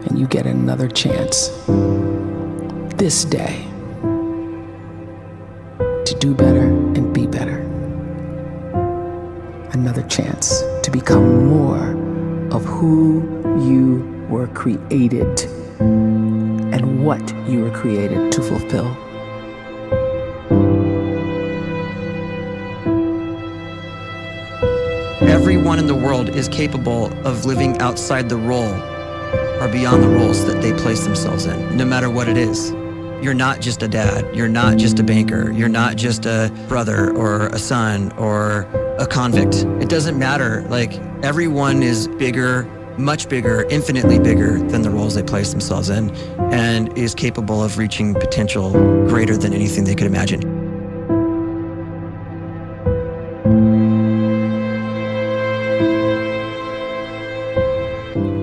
and you get another chance this day to do better and be better. Another chance to become more of who you were created and what you were created to fulfill. Everyone in the world is capable of living outside the role or beyond the roles that they place themselves in, no matter what it is. You're not just a dad, you're not just a banker, you're not just a brother or a son or a convict. It doesn't matter. Like, everyone is bigger, much bigger, infinitely bigger than the roles they place themselves in, and is capable of reaching potential greater than anything they could imagine.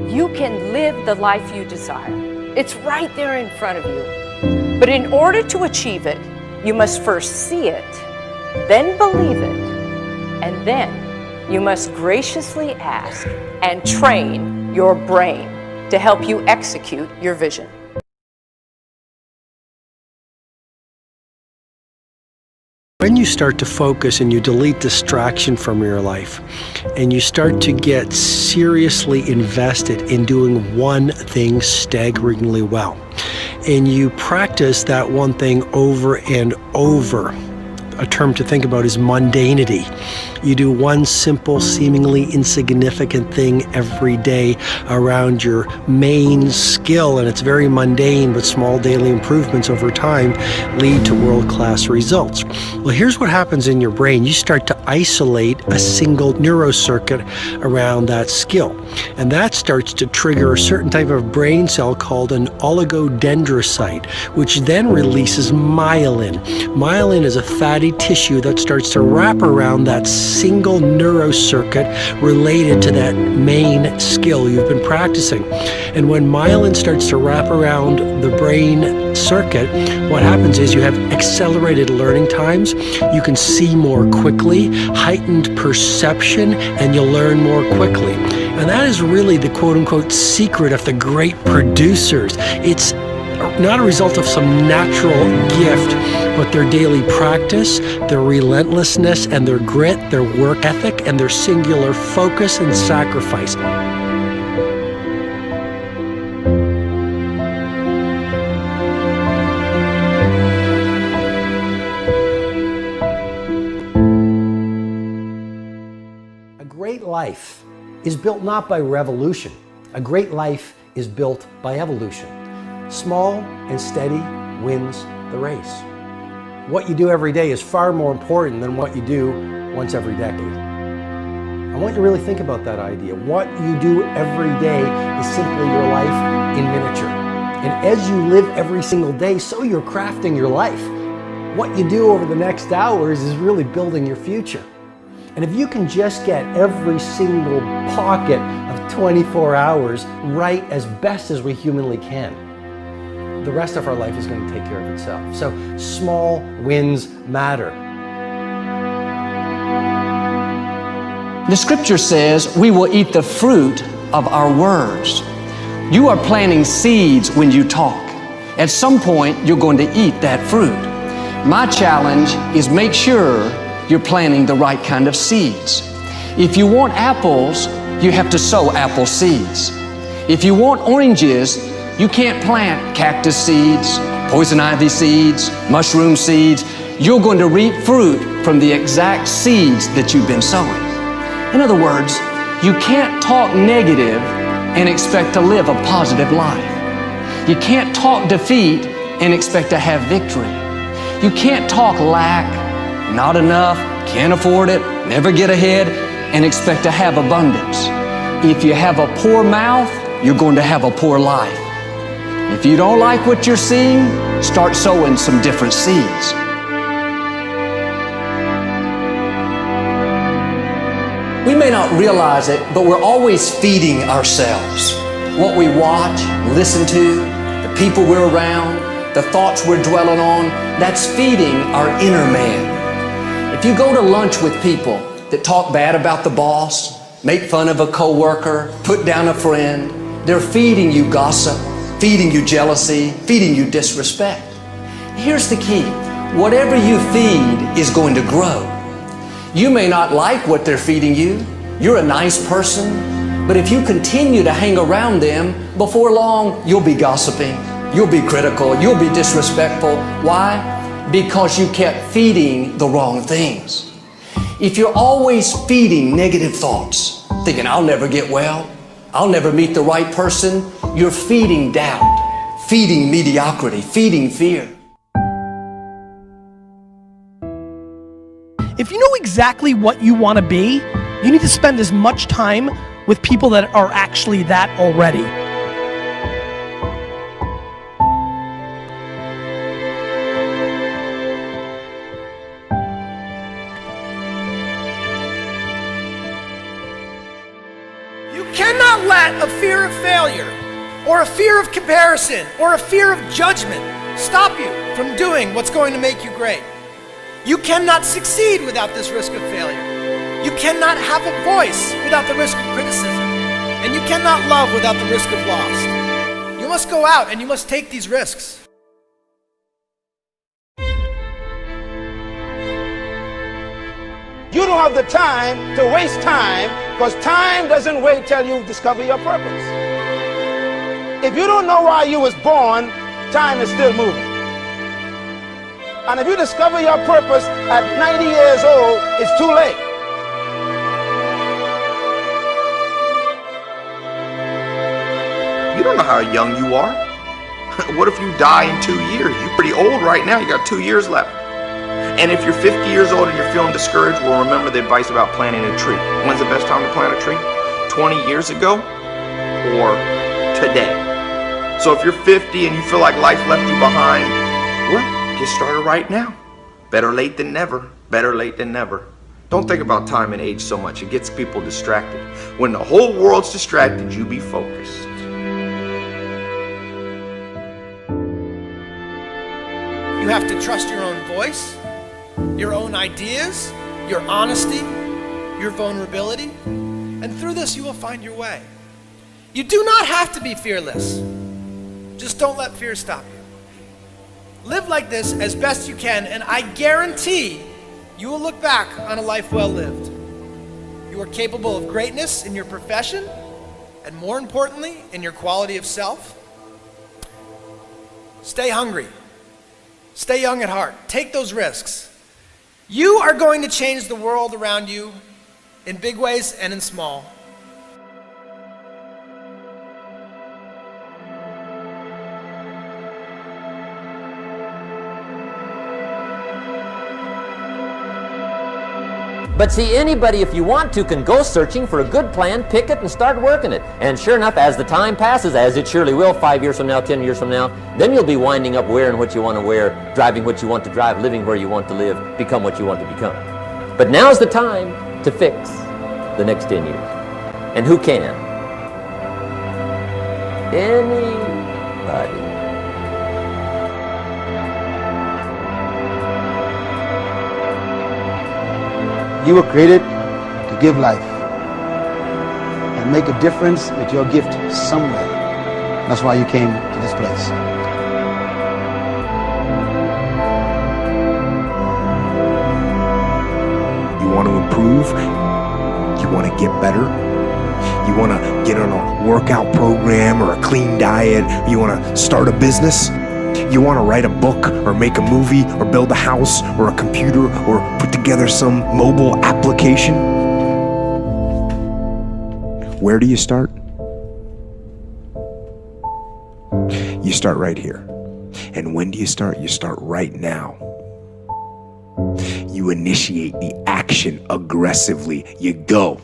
You can live the life you desire. It's right there in front of you. But in order to achieve it, you must first see it, then believe it, and then you must graciously ask and train your brain to help you execute your vision. When you start to focus and you delete distraction from your life, and you start to get seriously invested in doing one thing staggeringly well, and you practice that one thing over and over, a term to think about is mundanity. You do one simple, seemingly insignificant thing every day around your main skill, and it's very mundane, but small daily improvements over time lead to world-class results. Well, here's what happens in your brain. You start to isolate a single neurocircuit around that skill, and that starts to trigger a certain type of brain cell called an oligodendrocyte, which then releases myelin. Myelin is a fatty tissue that starts to wrap around that single neurocircuit related to that main skill you've been practicing. And when myelin starts to wrap around the brain circuit, what happens is you have accelerated learning times, you can see more quickly, heightened perception, and you'll learn more quickly. And that is really the quote-unquote secret of the great producers. It's not a result of some natural gift, but their daily practice, their relentlessness and their grit, their work ethic, and their singular focus and sacrifice. A great life is built not by revolution. A great life is built by evolution. Small and steady wins the race. What you do every day is far more important than what you do once every decade. I want you to really think about that idea. What you do every day is simply your life in miniature. And as you live every single day, so you're crafting your life. What you do over the next hours is really building your future. And if you can just get every single pocket of 24 hours right as best as we humanly can, the rest of our life is going to take care of itself. So small wins matter. The scripture says we will eat the fruit of our words. You are planting seeds when you talk. At some point, you're going to eat that fruit. My challenge is make sure you're planting the right kind of seeds. If you want apples, you have to sow apple seeds. If you want oranges, you can't plant cactus seeds, poison ivy seeds, mushroom seeds. You're going to reap fruit from the exact seeds that you've been sowing. In other words, you can't talk negative and expect to live a positive life. You can't talk defeat and expect to have victory. You can't talk lack, not enough, can't afford it, never get ahead, and expect to have abundance. If you have a poor mouth, you're going to have a poor life. If you don't like what you're seeing, start sowing some different seeds. We may not realize it, but we're always feeding ourselves. What we watch, listen to, the people we're around, the thoughts we're dwelling on, that's feeding our inner man. If you go to lunch with people that talk bad about the boss, make fun of a coworker, put down a friend, They're feeding you gossip, feeding you jealousy, feeding you disrespect. Here's the key. Whatever you feed is going to grow. You may not like what they're feeding you. You're a nice person, but if you continue to hang around them, before long, you'll be gossiping, you'll be critical, you'll be disrespectful. Why? Because you kept feeding the wrong things. If you're always feeding negative thoughts, thinking, I'll never get well, I'll never meet the right person, you're feeding doubt, feeding mediocrity, feeding fear. If you know exactly what you want to be, you need to spend as much time with people that are actually that already. You cannot let a fear of failure, or a fear of comparison, or a fear of judgment stop you from doing what's going to make you great. You cannot succeed without this risk of failure. You cannot have a voice without the risk of criticism. And you cannot love without the risk of loss. You must go out and you must take these risks. You don't have the time to waste time, because time doesn't wait till you discover your purpose. If you don't know why you was born, time is still moving. And if you discover your purpose at 90 years old, it's too late. You don't know how young you are. What if you die in 2 years? You're pretty old right now. You got 2 years left. And if you're 50 years old and you're feeling discouraged, well, remember the advice about planting a tree. When's the best time to plant a tree? 20 years ago or today? So if you're 50 and you feel like life left you behind, well, get started right now. Better late than never. Better late than never. Don't think about time and age so much. It gets people distracted. When the whole world's distracted, you be focused. You have to trust your own voice, your own ideas, your honesty, your vulnerability, and through this you will find your way. You do not have to be fearless. Just don't let fear stop you. Live like this as best you can, and I guarantee you will look back on a life well lived. You are capable of greatness in your profession, and more importantly, in your quality of self. Stay hungry. Stay young at heart. Take those risks. You are going to change the world around you in big ways and in small. But see, anybody, if you want to, can go searching for a good plan, pick it, and start working it. And sure enough, as the time passes, as it surely will, 5 years from now, 10 years from now, then you'll be winding up wearing what you want to wear, driving what you want to drive, living where you want to live, become what you want to become. But now's the time to fix the next 10 years. And who can? Anybody. You were created to give life and make a difference with your gift somewhere. That's why you came to this place. You want to improve? You want to get better? You want to get on a workout program or a clean diet? You want to start a business? You want to write a book or make a movie or build a house or a computer or put together some mobile application? Where do you start? You start right here. And when do you start? You start right now. You initiate the action aggressively. You go.